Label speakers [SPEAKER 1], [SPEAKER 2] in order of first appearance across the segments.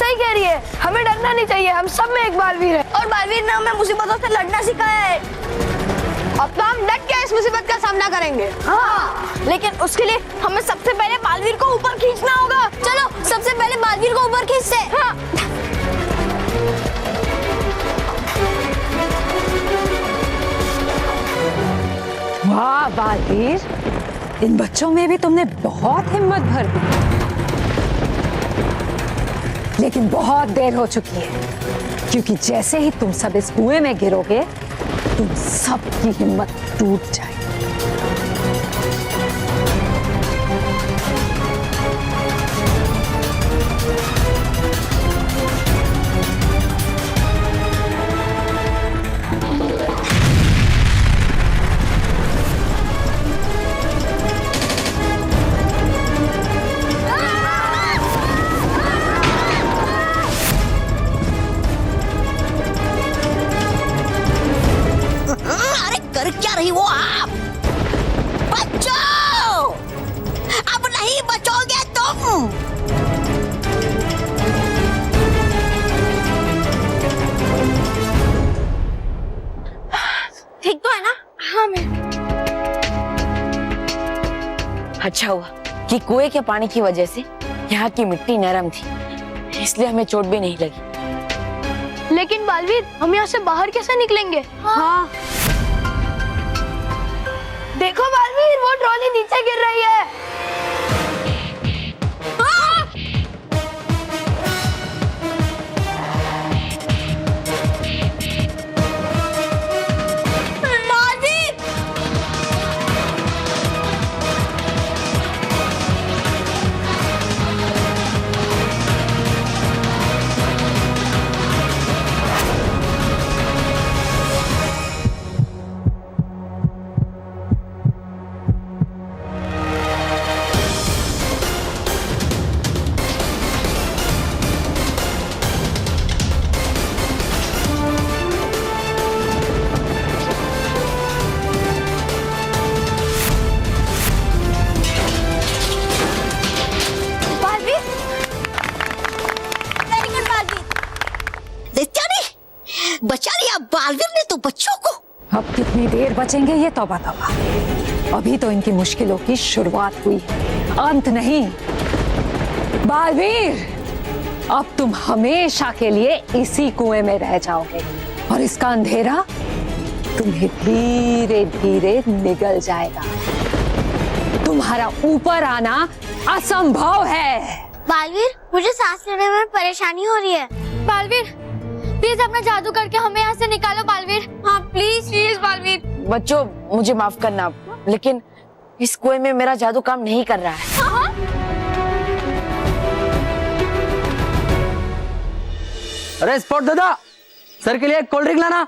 [SPEAKER 1] सही कह रही है, हमें डरना नहीं चाहिए, हम सब में एक बालवीर है।
[SPEAKER 2] और बालवीर ने हमें मुसीबतों से लड़ना सिखाया है।
[SPEAKER 1] अब तो हम डट के इस मुसीबत का सामना करेंगे।
[SPEAKER 2] हाँ, लेकिन उसके लिए हमें सबसे पहले बालवीर को ऊपर खींचना होगा। चलो सबसे पहले बालवीर को ऊपर खींचते हैं। हाँ।
[SPEAKER 3] वाह बालवीर, इन बच्चों में भी तुमने बहुत हिम्मत भर दी, लेकिन बहुत देर हो चुकी है, क्योंकि जैसे ही तुम सब इस कुएं में गिरोगे तुम सबकी हिम्मत टूट जाएगी।
[SPEAKER 2] कर क्या रही हो आप? बच्चों, अब नहीं बचोगे तुम। ठीक तो है ना?
[SPEAKER 1] हाँ मैं।
[SPEAKER 4] अच्छा हुआ कि कुएं के पानी की वजह से यहाँ की मिट्टी नरम थी, इसलिए हमें चोट भी नहीं लगी।
[SPEAKER 1] लेकिन बालवीर, हम यहाँ से बाहर कैसे निकलेंगे?
[SPEAKER 4] हाँ,
[SPEAKER 1] देखो बालवीर, वो ट्रॉली नीचे गिर रही है।
[SPEAKER 2] बचा लिया बालवीर ने तो बच्चों को।
[SPEAKER 3] अब कितनी देर बचेंगे ये तौबा तौबा, अभी तो इनकी मुश्किलों की शुरुआत हुई है, अंत नहीं। बालवीर, अब तुम हमेशा के लिए इसी कुएं में रह जाओगे और इसका अंधेरा तुम्हें धीरे धीरे निगल जाएगा। तुम्हारा ऊपर आना असंभव है।
[SPEAKER 5] बालवीर, मुझे सांस लेने में परेशानी हो रही है।
[SPEAKER 1] बालवीर, प्लीज अपना जादू करके हमें यहाँ से निकालो बालवीर। हाँ प्लीज प्लीज बालवीर।
[SPEAKER 4] बच्चों मुझे माफ करना, लेकिन इस कुएं में मेरा जादू काम नहीं कर रहा है।
[SPEAKER 1] हाँ?
[SPEAKER 6] अरे स्पॉट दादा, सर के लिए एक कोल्ड ड्रिंक लाना।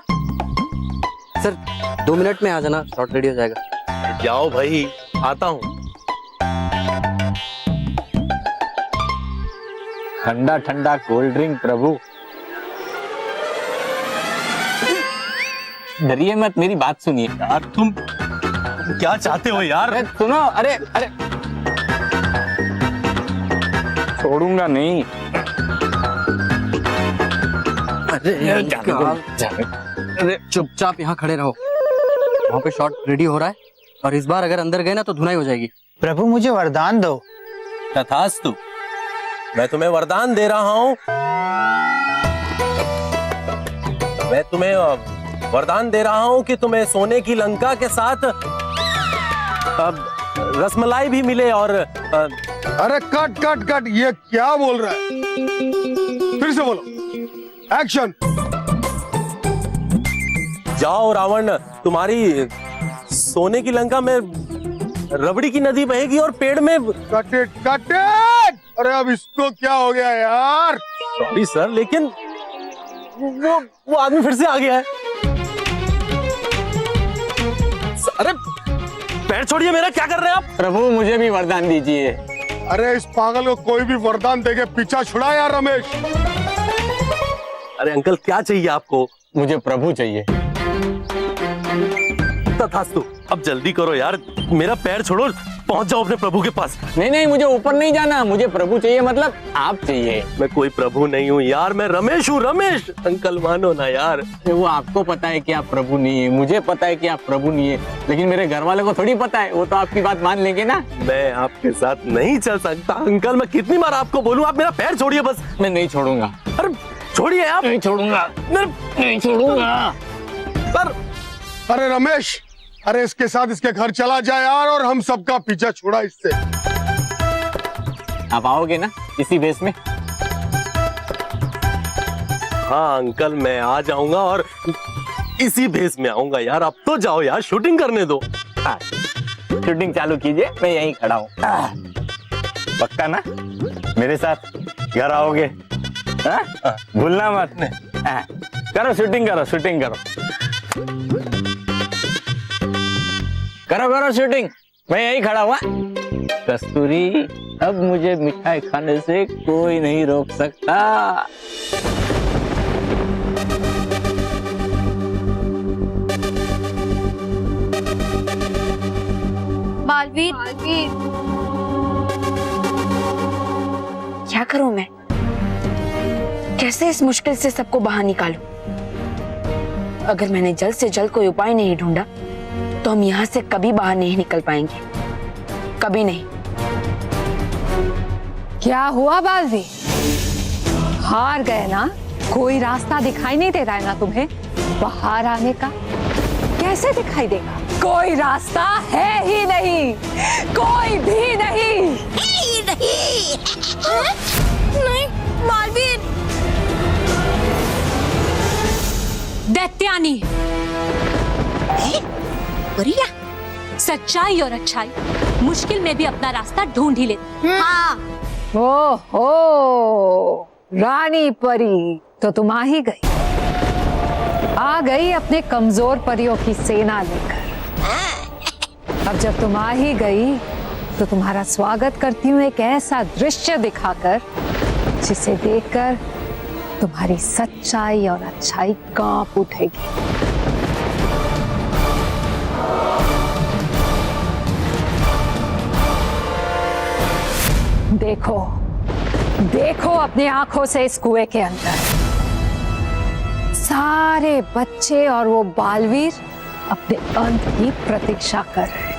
[SPEAKER 6] सर 2 मिनट में आ जाना, शॉट रेडी हो जाएगा।
[SPEAKER 7] जाओ भाई, आता हूँ।
[SPEAKER 8] ठंडा ठंडा कोल्ड ड्रिंक प्रभु। डरिए मत, मेरी बात सुनिए।
[SPEAKER 7] यार तुम क्या चाहते हो यार?
[SPEAKER 8] अरे सुनो, अरे अरे छोड़ूंगा नहीं।
[SPEAKER 6] अरे चुपचाप यहाँ खड़े रहो, वहाँ पे शॉट रेडी हो रहा है और इस बार अगर अंदर गए ना तो धुनाई हो जाएगी।
[SPEAKER 9] प्रभु मुझे वरदान दो।
[SPEAKER 7] तथास्तु, मैं तुम्हें वरदान दे रहा हूँ। मैं तुम्हें वरदान दे रहा हूँ कि तुम्हें सोने की लंका के साथ रसमलाई भी मिले। और
[SPEAKER 10] अरे कट कट कट, ये क्या बोल रहा है? फिर से बोलो, एक्शन।
[SPEAKER 7] जाओ रावण, तुम्हारी सोने की लंका में रबड़ी की नदी बहेगी और पेड़ में
[SPEAKER 10] कट इट, कट इट। अरे अब इसको क्या हो गया यार?
[SPEAKER 7] सॉरी सर, लेकिन वो आदमी फिर से आ गया है। अरे पैर छोड़िए मेरा, क्या कर रहे हैं आप?
[SPEAKER 8] प्रभु मुझे भी वरदान दीजिए।
[SPEAKER 10] अरे इस पागल को कोई भी वरदान देके पीछा छुड़ा यार रमेश।
[SPEAKER 7] अरे अंकल क्या चाहिए आपको?
[SPEAKER 8] मुझे प्रभु चाहिए।
[SPEAKER 7] तथास्तु, अब जल्दी करो यार, मेरा पैर छोड़ो, पहुंच जाओ अपने प्रभु के पास।
[SPEAKER 8] नहीं नहीं, मुझे ऊपर नहीं जाना, मुझे प्रभु चाहिए, मतलब आप चाहिए।
[SPEAKER 7] मैं कोई प्रभु नहीं हूँ यार, मैं रमेश हूँ, रमेश। अंकल मानो ना यार।
[SPEAKER 8] वो आपको पता है कि आप प्रभु नहीं है, मुझे पता है कि आप प्रभु नहीं है, लेकिन मेरे घर वालों को थोड़ी पता है। वो तो आपकी बात मान लेंगे ना।
[SPEAKER 7] मैं आपके साथ नहीं चल सकता अंकल। मैं कितनी बार आपको बोलूं, आप मेरा पैर छोड़िए बस।
[SPEAKER 8] मैं नहीं छोड़ूंगा।
[SPEAKER 7] अरे छोड़िए आप।
[SPEAKER 8] नहीं छोड़ूंगा, नहीं छोड़ूंगा
[SPEAKER 7] सर।
[SPEAKER 10] अरे रमेश, अरे इसके साथ इसके घर चला जाए यार, और हम सबका पीछा छोड़ा इससे।
[SPEAKER 8] आप आओगे ना इसी भेष में?
[SPEAKER 7] हाँ अंकल, मैं आ जाऊंगा और इसी भेष में आऊंगा यार। अब तो जाओ यार, शूटिंग करने दो।
[SPEAKER 8] शूटिंग चालू कीजिए, मैं यहीं खड़ा हूँ। पक्का ना मेरे साथ घर आओगे? भूलना मत। करो शूटिंग, करो शूटिंग, करो शूटिंग। मैं यहीं खड़ा हुआ। कस्तूरी, अब मुझे मिठाई खाने से कोई नहीं रोक सकता।
[SPEAKER 1] बालवीर,
[SPEAKER 4] क्या करूं मैं? कैसे इस मुश्किल से सबको बाहर निकालूं? अगर मैंने जल्द से जल्द कोई उपाय नहीं ढूंढा तो हम यहाँ से कभी बाहर नहीं निकल पाएंगे, कभी नहीं।
[SPEAKER 3] क्या हुआ बालवीर? हार गए ना? कोई रास्ता दिखाई नहीं दे रहा है ना तुम्हें बाहर आने का? कैसे दिखाई देगा? कोई रास्ता है ही नहीं, कोई भी नहीं।
[SPEAKER 2] नहीं बालवीर।
[SPEAKER 11] दैत्यानी,
[SPEAKER 2] बढ़िया।
[SPEAKER 11] सच्चाई और अच्छाई मुश्किल में भी अपना रास्ता ढूंढ ही लेती।
[SPEAKER 2] हाँ।
[SPEAKER 3] ओहो, रानी परी तो तुम आ ही गई। आ गई अपने कमजोर परियों की सेना लेकर। अब जब तुम आ ही गई तो तुम्हारा स्वागत करती हूँ एक ऐसा दृश्य दिखाकर जिसे देखकर तुम्हारी सच्चाई और अच्छाई कांप उठेगी। देखो, देखो अपनी आंखों से इस कुएं के अंदर सारे बच्चे और वो बालवीर अपने अंत की प्रतीक्षा कर रहे हैं।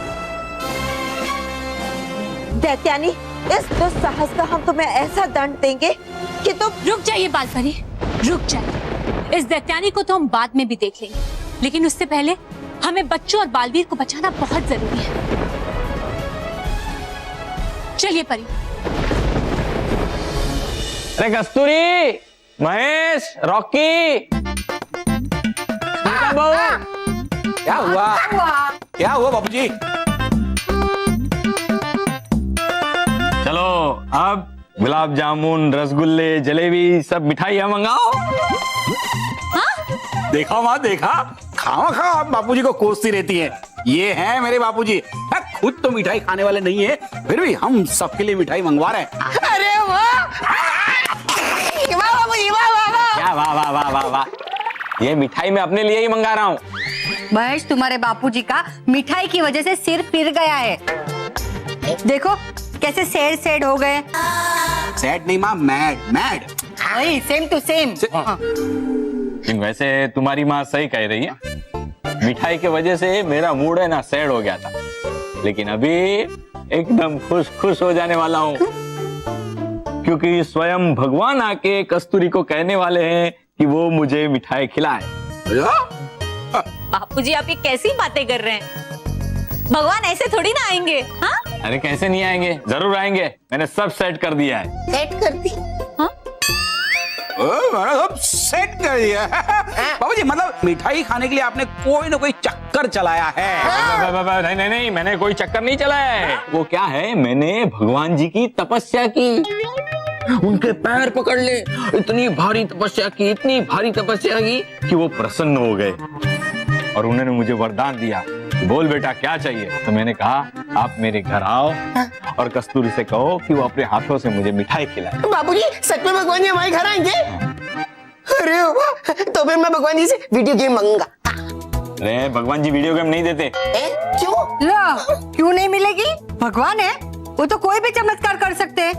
[SPEAKER 2] दैत्यानी, इस दुस्साहस का हम तुम्हें ऐसा दंड देंगे कि तुम।
[SPEAKER 11] रुक जाइए बालपरी, रुक जाइए। इस दैत्यानी को तो हम बाद में भी देख लेंगे, लेकिन उससे पहले हमें बच्चों और बालवीर को बचाना बहुत जरूरी है। चलिए परी।
[SPEAKER 8] अरे कस्तूरी, महेश, रॉकी,
[SPEAKER 12] क्या हुआ? क्या हुआ बाबूजी?
[SPEAKER 8] चलो अब गुलाब जामुन, रसगुल्ले, जलेबी सब मिठाइयाँ मंगाओ।
[SPEAKER 12] देखा माँ, देखा, खावा खा आप बापूजी को कोसती रहती हैं। ये हैं मेरे बापूजी। खुद तो मिठाई खाने वाले नहीं है, फिर भी हम सबके लिए मिठाई मंगवा रहे हैं।
[SPEAKER 2] अरे वाह, वाह बाबूजी, वाह वाह वाह।
[SPEAKER 8] क्या वाह वाह वाह वाह वाह? ये मिठाई मैं अपने लिए ही मंगा रहा हूँ।
[SPEAKER 13] महेश, तुम्हारे बापूजी का मिठाई की वजह से सिर फिर गया है। देखो कैसे सैड सैड हो गए।
[SPEAKER 12] सैड नहीं माँ, mad mad.
[SPEAKER 13] Same to same.
[SPEAKER 8] लेकिन वैसे तुम्हारी माँ सही कह रही है, मिठाई की वजह से मेरा मूड है ना सैड हो गया था, लेकिन अभी एकदम खुश खुश हो जाने वाला हूँ, क्योंकि स्वयं भगवान आके कस्तूरी को कहने वाले हैं कि वो मुझे मिठाई खिलाए।
[SPEAKER 11] बापूजी, आप ये कैसी बातें कर रहे हैं? भगवान ऐसे थोड़ी ना आएंगे। हाँ?
[SPEAKER 8] अरे कैसे नहीं आएंगे, जरूर आएंगे। मैंने सब सेट कर दिया है।
[SPEAKER 2] सेट कर दी?
[SPEAKER 11] हाँ?
[SPEAKER 12] मैंने सब सेट कर दिया। बाबूजी, मतलब मिठाई खाने के लिए आपने कोई ना कोई चक्कर चलाया है।
[SPEAKER 8] नहीं नहीं नहीं, मैंने कोई चक्कर नहीं चलाया है। वो क्या है, मैंने भगवान जी की तपस्या की, उनके पैर पकड़ ले, इतनी भारी तपस्या की, इतनी भारी तपस्या की कि वो प्रसन्न हो गए और उन्होंने मुझे वरदान दिया, बोल बेटा क्या चाहिए? तो मैंने कहा आप मेरे घर आओ और कस्तूरी से कहो कि वो अपने हाथों से मुझे मिठाई खिलाए।
[SPEAKER 2] बाबूजी, सच में भगवान जी हमारे घर आएंगे? अरे वाह, तो फिर मैं भगवान जी से वीडियो गेम मांगूंगा।
[SPEAKER 8] अरे भगवान जी वीडियो गेम नहीं देते।
[SPEAKER 2] क्यों?
[SPEAKER 13] लो, क्यों नहीं मिलेगी? भगवान है, वो तो कोई भी चमत्कार कर सकते हैं।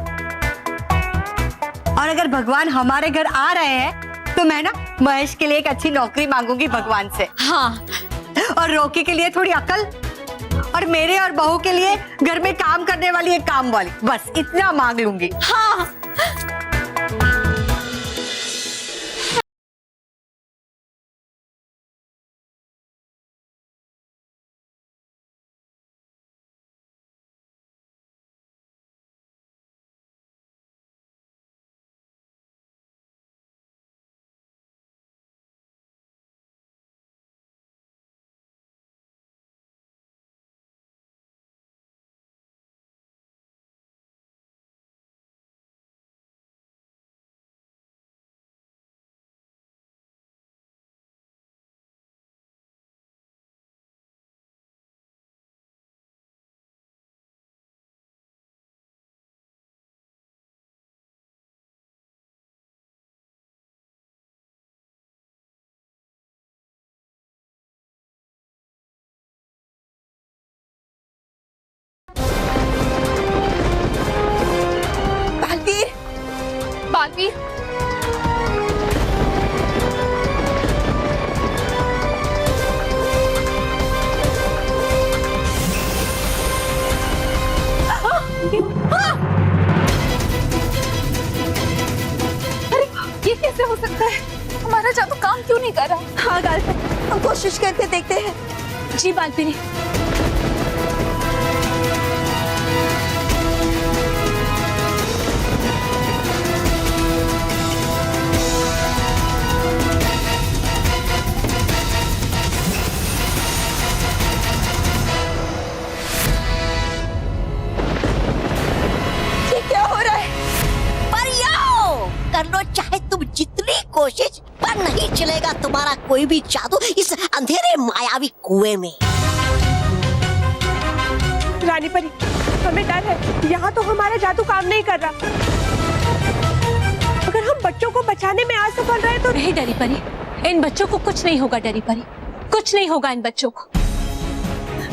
[SPEAKER 13] और अगर भगवान हमारे घर आ रहे हैं तो मैं ना महेश के लिए एक अच्छी नौकरी मांगूंगी भगवान से।
[SPEAKER 11] हाँ,
[SPEAKER 13] और रोकी के लिए थोड़ी अकल, और मेरे और बहू के लिए घर में काम करने वाली एक काम वाली, बस इतना मांग लूंगी।
[SPEAKER 11] हाँ।
[SPEAKER 1] बालवीर,
[SPEAKER 2] अरे ये कैसे हो सकता है? हमारा जादू काम क्यों नहीं कर रहा? हाँ गाल, हम कोशिश करके देखते हैं।
[SPEAKER 11] जी बालवीर।
[SPEAKER 5] कर लो चाहे तुम जितनी कोशिश, पर नहीं चलेगा तुम्हारा कोई भी जादू इस अंधेरे मायावी कुएं में।
[SPEAKER 2] रानी परी, हमें डर है, यहाँ तो हमारा जादू काम नहीं कर रहा। अगर हम बच्चों को बचाने में असफल रहे तो
[SPEAKER 11] नहीं डरी परी, इन बच्चों को कुछ नहीं होगा। डरी परी, कुछ नहीं होगा इन बच्चों को।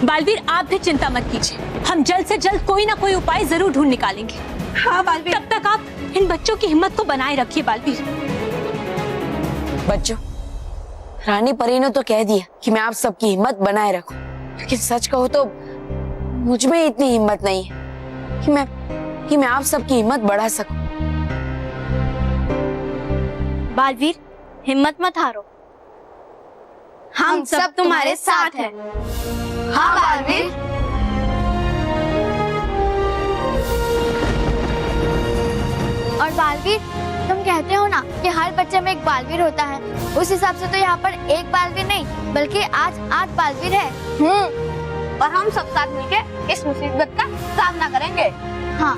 [SPEAKER 11] बालवीर, आप भी चिंता मत कीजिए, हम जल्द से जल्द कोई ना कोई उपाय जरूर ढूंढ निकालेंगे।
[SPEAKER 2] हाँ बालवीर।
[SPEAKER 11] तब तक आप इन बच्चों की हिम्मत को बनाए रखिए बालवीर।
[SPEAKER 4] बच्चों, रानी परी ने तो कह दिया कि मैं आप सबकी हिम्मत बनाए रखूं, लेकिन सच कहूं तो मुझ में इतनी हिम्मत नहीं है कि मैं आप सबकी हिम्मत बढ़ा सकूं।
[SPEAKER 5] बालवीर, हिम्मत मत हारो,
[SPEAKER 2] हम सब तुम्हारे साथ हैं। हाँ बालवीर।
[SPEAKER 1] और बालवीर, तुम कहते हो ना कि हर बच्चे में एक बालवीर होता है, उस हिसाब से तो यहाँ पर एक बालवीर नहीं बल्कि आज 8 बालवीर है।
[SPEAKER 2] और हम सब साथ मिलकर इस मुसीबत का सामना करेंगे।
[SPEAKER 1] हाँ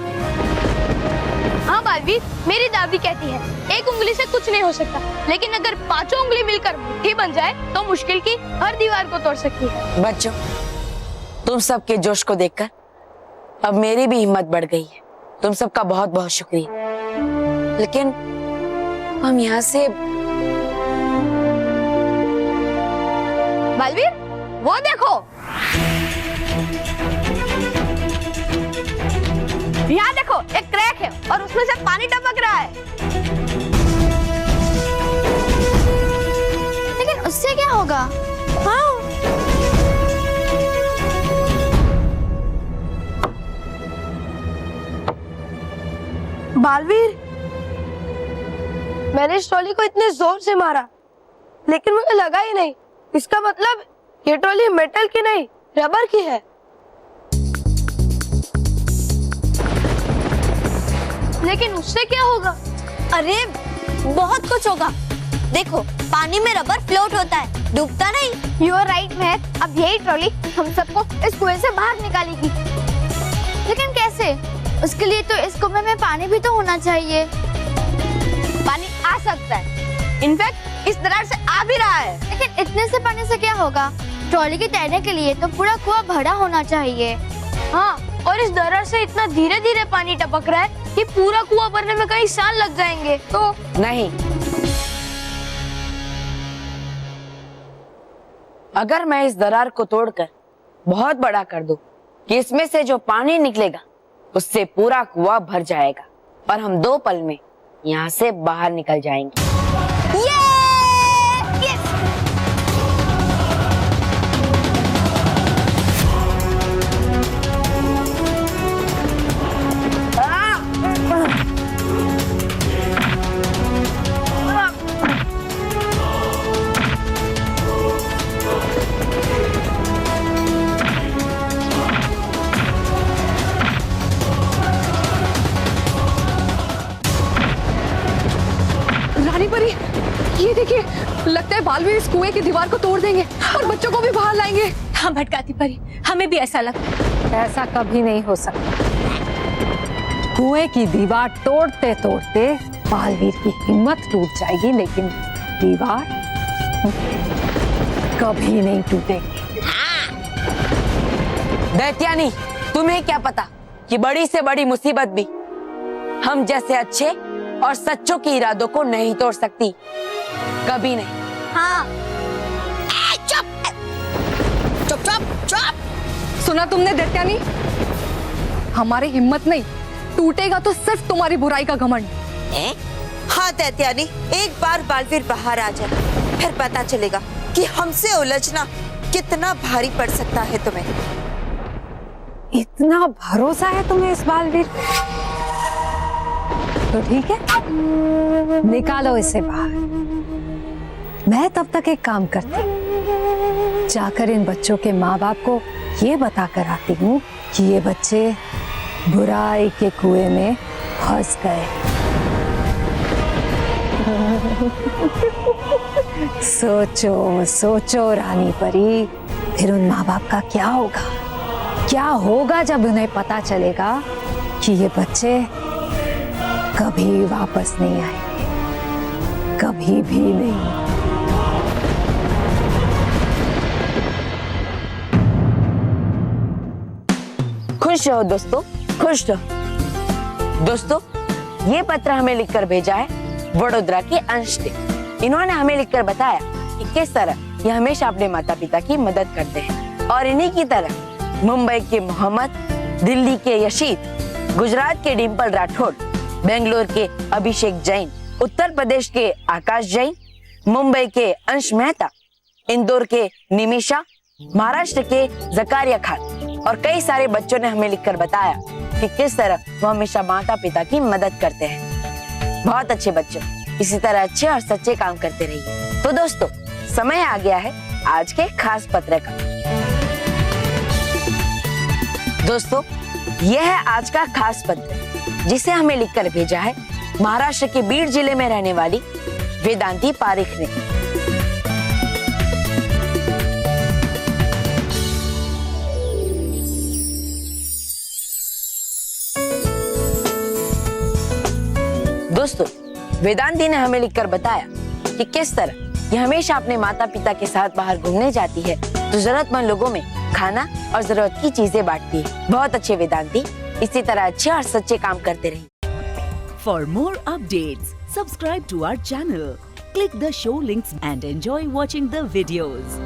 [SPEAKER 2] हाँ बालवीर, मेरी दादी कहती है एक उंगली से कुछ नहीं हो सकता, लेकिन अगर 5 उंगली मिलकर मुट्ठी बन जाए तो मुश्किल की हर दीवार को तोड़ सकती है।
[SPEAKER 4] बच्चों, तुम सबके जोश को देखकर अब मेरी भी हिम्मत बढ़ गई है। तुम सबका बहुत बहुत शुक्रिया। लेकिन हम यहाँ से
[SPEAKER 2] बालवीर, वो देखो, यहाँ देखो, एक क्रैक है और उसमें से पानी टपक रहा है।
[SPEAKER 1] लेकिन उससे क्या होगा?
[SPEAKER 2] हाँ। बालवीर, मैंने इस ट्रॉली को इतने जोर से मारा, लेकिन मुझे लगा ही नहीं। इसका मतलब ये ट्रॉली मेटल की नहीं, रबर की है। लेकिन उससे क्या होगा?
[SPEAKER 5] अरे बहुत कुछ होगा। देखो, पानी में रबर फ्लोट होता है, डूबता नहीं।
[SPEAKER 1] यू आर राइट महक, अब यही ट्रॉली हम सबको इस कुएं से बाहर निकालेगी। लेकिन कैसे? उसके लिए तो इस कुएं में पानी भी तो होना चाहिए।
[SPEAKER 2] पानी आ सकता है, इनफैक्ट इस दरार से आ भी रहा है।
[SPEAKER 1] लेकिन इतने से पानी से क्या होगा? ट्रॉली के तैरने के लिए तो पूरा कुआं भरा होना चाहिए।
[SPEAKER 2] हाँ, और इस दरार से इतना धीरे धीरे पानी टपक रहा है कि पूरा कुआं भरने में कई साल लग जाएंगे। तो
[SPEAKER 4] नहीं, अगर मैं इस दरार को तोड़कर बहुत बड़ा कर दो कि इसमें से जो पानी निकलेगा उससे पूरा कुआं भर जाएगा और हम 2 पल में यहाँ से बाहर निकल जाएंगे।
[SPEAKER 3] रानी परी, ये देखिए, लगता है बालवीर इस कुएं की दीवार को तोड़ देंगे और बच्चों को भी बाहर लाएंगे।
[SPEAKER 11] हाँ भटकाती परी, हमें भी ऐसा लगता है।
[SPEAKER 3] ऐसा कभी नहीं हो सकता। कुएं की दीवार तोड़ते तोड़ते बालवीर की हिम्मत टूट जाएगी, लेकिन दीवार कभी नहीं टूटेगी।
[SPEAKER 4] दैत्यानी, तुम्हें क्या पता कि बड़ी से बड़ी मुसीबत भी हम जैसे अच्छे और सच्चों के इरादों को नहीं तोड़ सकती, कभी नहीं।
[SPEAKER 1] हाँ।
[SPEAKER 5] चुप चुप चुप चुप।
[SPEAKER 3] सुना तुमने दैत्यानी? हमारी हिम्मत नहीं टूटेगा तो सिर्फ तुम्हारी बुराई का घमंड।
[SPEAKER 14] हाँ दैत्यानी, एक बार बालवीर बाहर आ जाए, फिर पता चलेगा कि हमसे उलझना कितना भारी पड़ सकता है तुम्हें।
[SPEAKER 3] इतना भरोसा है तुम्हें इस बालवीर पे? तो ठीक है, निकालो इसे बाहर। मैं तब तक एक काम करती हूँ, जाकर इन बच्चों के माँ बाप को ये बता कर आती हूँ कि ये बच्चे बुराई के कुएं में फंस गए। सोचो सोचो रानी परी, फिर उन माँ बाप का क्या होगा? क्या होगा जब उन्हें पता चलेगा कि ये बच्चे कभी वापस नहीं आएंगे, कभी भी नहीं।
[SPEAKER 4] खुश रहो दोस्तों, खुश रहो। दोस्तों, ये पत्र हमें लिखकर भेजा है वडोदरा के अंश ने। इन्होंने हमें लिखकर बताया कि किस तरह ये हमेशा अपने माता पिता की मदद करते हैं और इन्हीं की तरह मुंबई के मोहम्मद, दिल्ली के यशीद, गुजरात के डिम्पल राठौड़, बेंगलोर के अभिषेक जैन, उत्तर प्रदेश के आकाश जैन, मुंबई के अंश मेहता, इंदौर के निमिषा, महाराष्ट्र के जकारिया खान और कई सारे बच्चों ने हमें लिखकर बताया कि किस तरह वो हमेशा माता पिता की मदद करते हैं। बहुत अच्छे बच्चों, इसी तरह अच्छे और सच्चे काम करते रहिए। तो दोस्तों, समय आ गया है आज के खास पत्र का। दोस्तों, यह है आज का खास पत्र जिसे हमें लिखकर भेजा है महाराष्ट्र के बीड जिले में रहने वाली वेदांती पारिख ने। दोस्तों, वेदांती ने हमें लिखकर बताया कि किस तरह ये हमेशा अपने माता पिता के साथ बाहर घूमने जाती है तो जरूरतमंद लोगों में खाना और जरूरत की चीजें बांटती है। बहुत अच्छे वेदांती, इसी तरह अच्छे और सच्चे काम करते रहिए।
[SPEAKER 15] For more updates, subscribe to our channel, click the show links and enjoy watching the videos.